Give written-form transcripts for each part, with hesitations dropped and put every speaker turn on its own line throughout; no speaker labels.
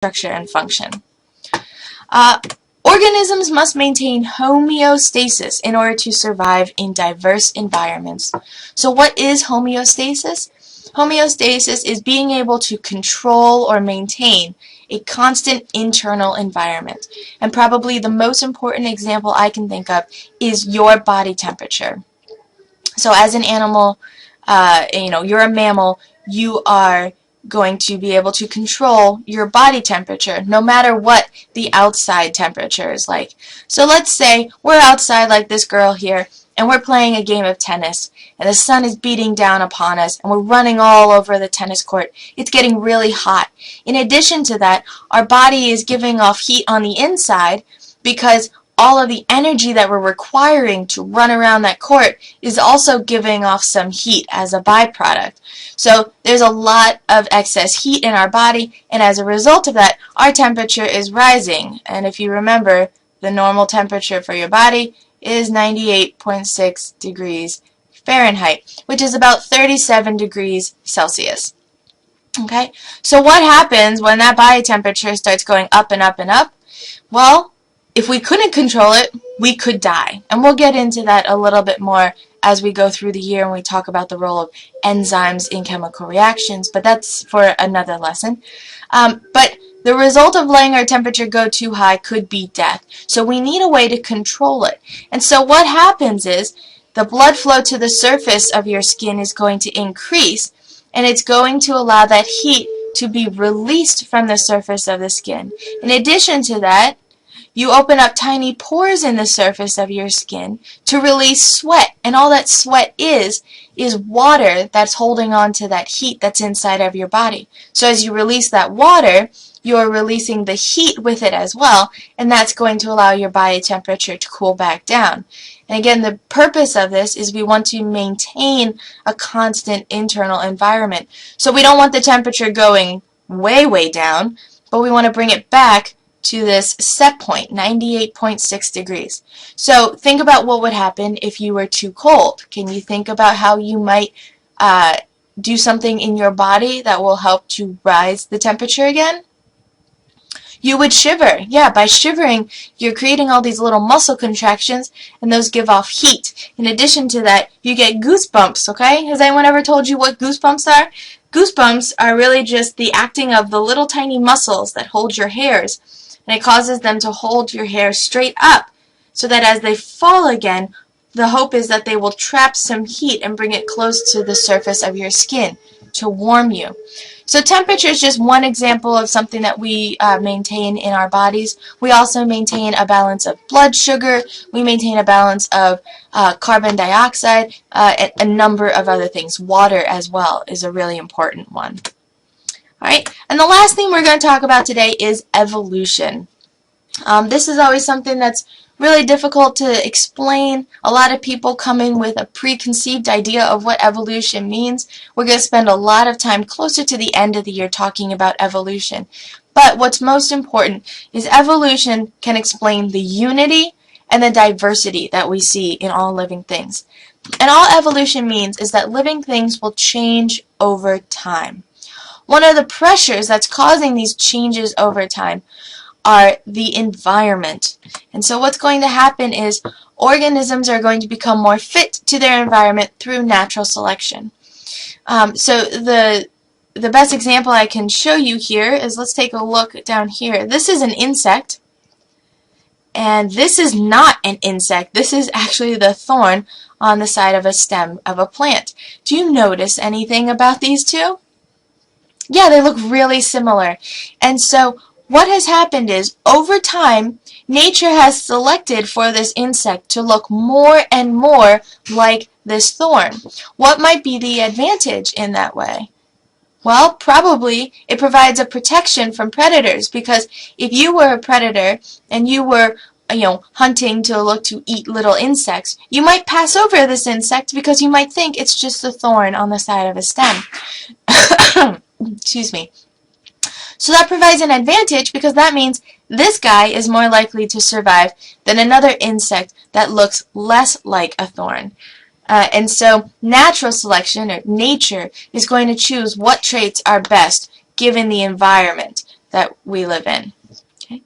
structure and function. Organisms must maintain homeostasis in order to survive in diverse environments. So what is homeostasis? Homeostasis is being able to control or maintain a constant internal environment. And probably the most important example I can think of is your body temperature. So as an animal, you're a mammal, you are going to be able to control your body temperature no matter what the outside temperature is like. So let's say we're outside like this girl here, and we're playing a game of tennis, and the sun is beating down upon us, and we're running all over the tennis court. It's getting really hot. In addition to that, our body is giving off heat on the inside because all of the energy that we're requiring to run around that court is also giving off some heat as a byproduct. So there's a lot of excess heat in our body, and as a result of that, our temperature is rising. And if you remember, the normal temperature for your body is 98.6 degrees Fahrenheit, which is about 37 degrees Celsius. Okay, so what happens when that body temperature starts going up and up and up? Well, if we couldn't control it, we could die. And we'll get into that a little bit more as we go through the year and we talk about the role of enzymes in chemical reactions, but that's for another lesson. But the result of letting our temperature go too high could be death. So we need a way to control it. And so what happens is the blood flow to the surface of your skin is going to increase, and it's going to allow that heat to be released from the surface of the skin. In addition to that, you open up tiny pores in the surface of your skin to release sweat, and all that sweat is water that's holding on to that heat that's inside of your body. So as you release that water, you're releasing the heat with it as well, and that's going to allow your body temperature to cool back down. And again, the purpose of this is we want to maintain a constant internal environment. So we don't want the temperature going way, way down, but we want to bring it back to this set point, 98.6 degrees. So think about what would happen if you were too cold. Can you think about how you might do something in your body that will help to rise the temperature again? You would shiver. Yeah, by shivering, you're creating all these little muscle contractions, and those give off heat. In addition to that, you get goosebumps, okay? Has anyone ever told you what goosebumps are? Goosebumps are really just the acting of the little tiny muscles that hold your hairs, and it causes them to hold your hair straight up so that as they fall again, the hope is that they will trap some heat and bring it close to the surface of your skin to warm you. So temperature is just one example of something that we maintain in our bodies. We also maintain a balance of blood sugar. We maintain a balance of carbon dioxide, and a number of other things. Water as well is a really important one. Alright, and the last thing we're going to talk about today is evolution. This is always something that's really difficult to explain. A lot of people come in with a preconceived idea of what evolution means. We're going to spend a lot of time closer to the end of the year talking about evolution. But what's most important is evolution can explain the unity and the diversity that we see in all living things. And all evolution means is that living things will change over time. One of the pressures that's causing these changes over time are the environment. And so what's going to happen is organisms are going to become more fit to their environment through natural selection. So the best example I can show you here is, let's take a look down here. This is an insect, and this is not an insect. This is actually the thorn on the side of a stem of a plant. Do you notice anything about these two? Yeah, they look really similar. And so what has happened is, over time, nature has selected for this insect to look more and more like this thorn. What might be the advantage in that way? Well, probably it provides a protection from predators, because if you were a predator and you were hunting to look to eat little insects, you might pass over this insect because you might think it's just a thorn on the side of a stem. Excuse me. So that provides an advantage, because that means this guy is more likely to survive than another insect that looks less like a thorn. And so natural selection, or nature, is going to choose what traits are best given the environment. that we live in. Okay?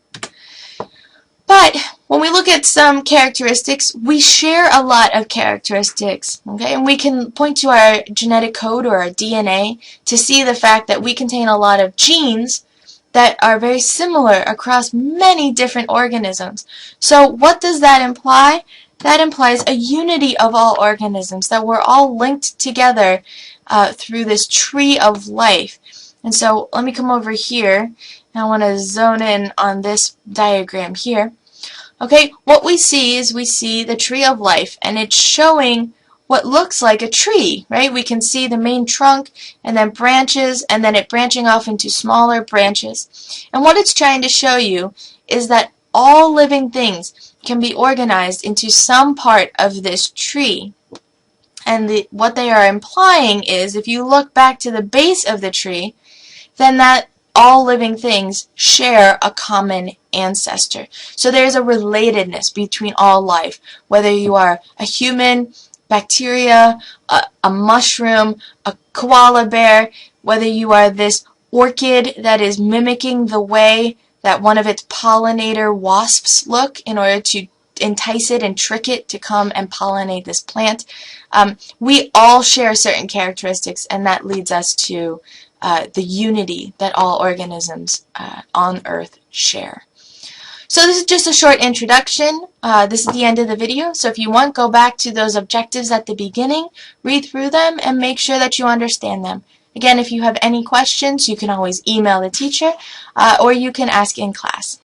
But when we look at some characteristics, we share a lot of characteristics, okay? And we can point to our genetic code or our DNA to see the fact that we contain a lot of genes that are very similar across many different organisms. So what does that imply? That implies a unity of all organisms, that we're all linked together through this tree of life. And so let me come over here, and I want to zone in on this diagram here. Okay, what we see is we see the tree of life, and it's showing what looks like a tree, right? We can see the main trunk and then branches, and then it branching off into smaller branches. And what it's trying to show you is that all living things can be organized into some part of this tree. And what they are implying is, if you look back to the base of the tree, then that all living things share a common ancestor. So there's a relatedness between all life, whether you are a human, bacteria, a mushroom, a koala bear, whether you are this orchid that is mimicking the way that one of its pollinator wasps look in order to entice it and trick it to come and pollinate this plant. We all share certain characteristics, and that leads us to the unity that all organisms on Earth share. So this is just a short introduction. This is the end of the video, so if you want, go back to those objectives at the beginning, read through them, and make sure that you understand them. Again, if you have any questions, you can always email the teacher, or you can ask in class.